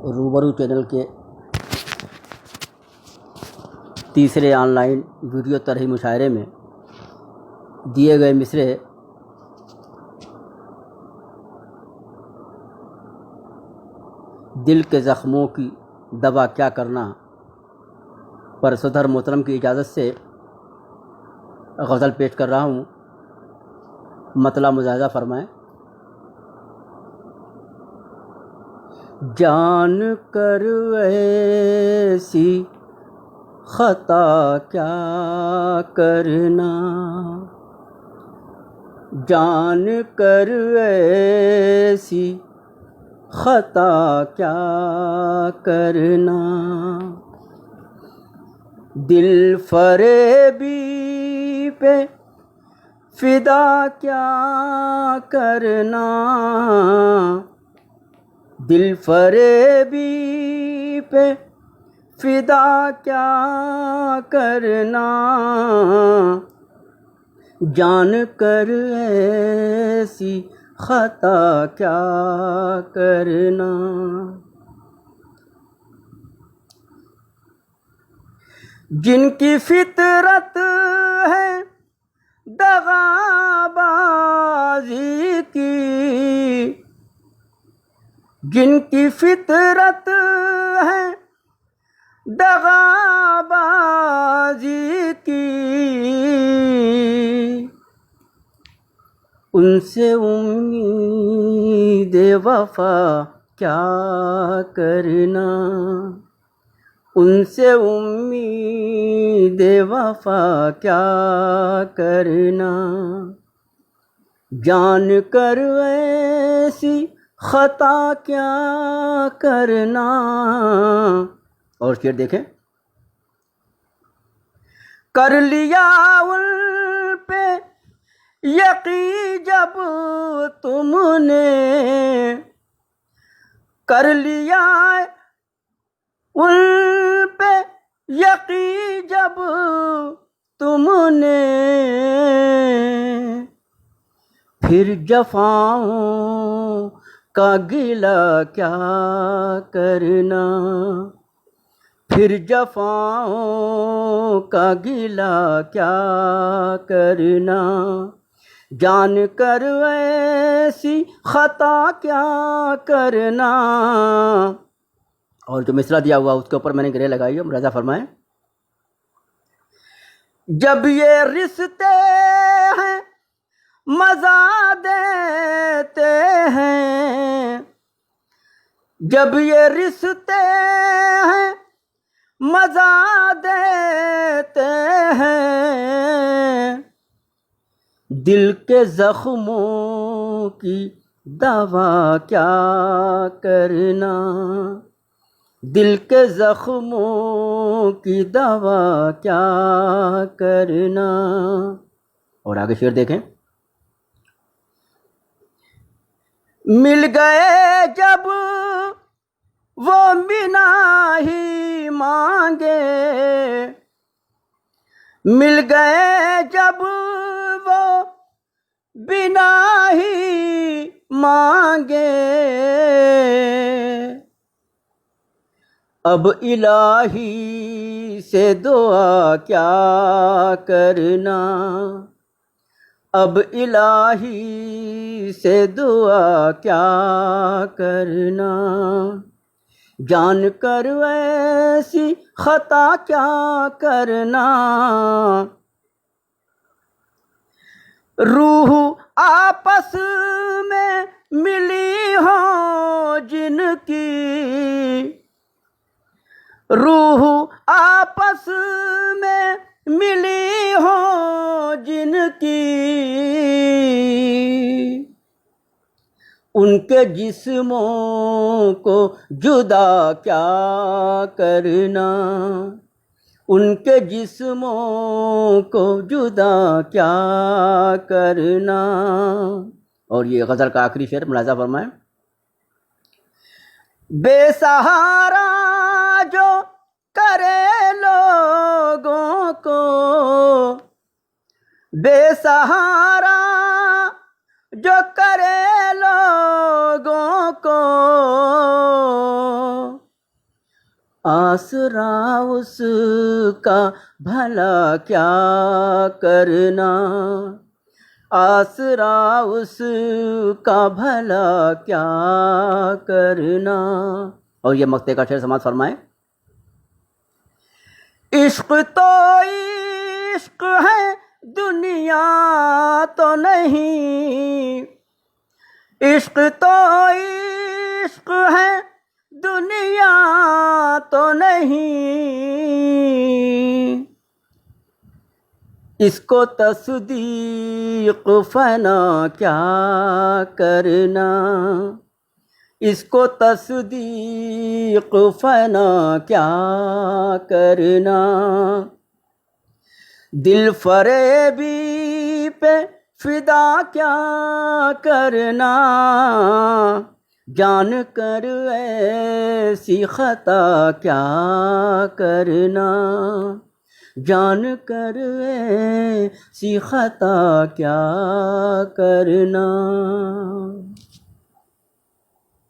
روبرو چینل کے تیسرے آن لائن ویڈیو طرحی مشاعرے میں دیے گئے مصرے دل کے زخموں کی دوا کیا کرنا پر صدر محترم کی اجازت سے غزل پیش کر رہا ہوں، مطلع ملاحظہ فرمائیں۔ جان کر ایسی خطا کیا کرنا، جان کر ایسی خطا کیا کرنا، دل فریبی پہ فدا کیا کرنا، دل فریبی پہ فدا کیا کرنا، جان کر ایسی خطا کیا کرنا۔ جن کی فطرت ہے دغابازی کی، جن کی فطرت ہے دغابازی کی، ان سے امید وفا کیا کرنا، ان سے امید وفا کیا کرنا، جان کر ایسی خطا کیا کرنا۔ اور شعر دیکھیں۔ کر لیا ان پہ یقین جب تم نے، کر لیا ان پہ یقین جب تم نے، پھر جفاؤں کا گلہ کیا کرنا، پھر جفاؤں کا گلہ کیا کرنا، جان کر ایسی خطا کیا کرنا۔ اور جو مصرع دیا ہوا اس کے اوپر میں نے گرے لگائی ہے، ملاحظہ فرمائیں۔ جب یہ رشتے ہیں مزہ دیتے ہیں، جب یہ رشتے ہیں مزہ دیتے ہیں، دل کے زخموں کی دوا کیا کرنا، دل کے زخموں کی دوا کیا کرنا۔ اور آگے شعر دیکھیں۔ مل گئے جب وہ بنا ہی مانگے، مل گئے جب وہ بنا ہی مانگے، اب الہی سے دعا کیا کرنا، اب الہی سے دعا کیا کرنا، جان کر ایسی خطا کیا کرنا۔ روح آپس میں ملی ہو جن کی، روح آپس میں ملی ہو جن کی، ان کے جسموں کو جدا کیا کرنا، ان کے جسموں کو جدا کیا کرنا۔ اور یہ غزل کا آخری شعر ملاحظہ فرمائیں۔ بے سہارا جو کرے لوگوں کو، بے سہارا جو کرے لوگوں کو، آسرا اس کا بھلا کیا کرنا، آسرا اس کا بھلا کیا کرنا۔ اور یہ مقطع کا شعر سماعت فرمائیں۔ عشق تو عشق ہے دنیا تو نہیں، عشق تو عشق ہے دنیا تو نہیں، اس کو تصدیق فنا کیا کرنا، اس کو تصدیق فنا کیا کرنا۔ دل فریبی پہ فدا کیا کرنا، جان کر ایسی خطا کیا کرنا، جان کر ایسی خطا کیا کرنا۔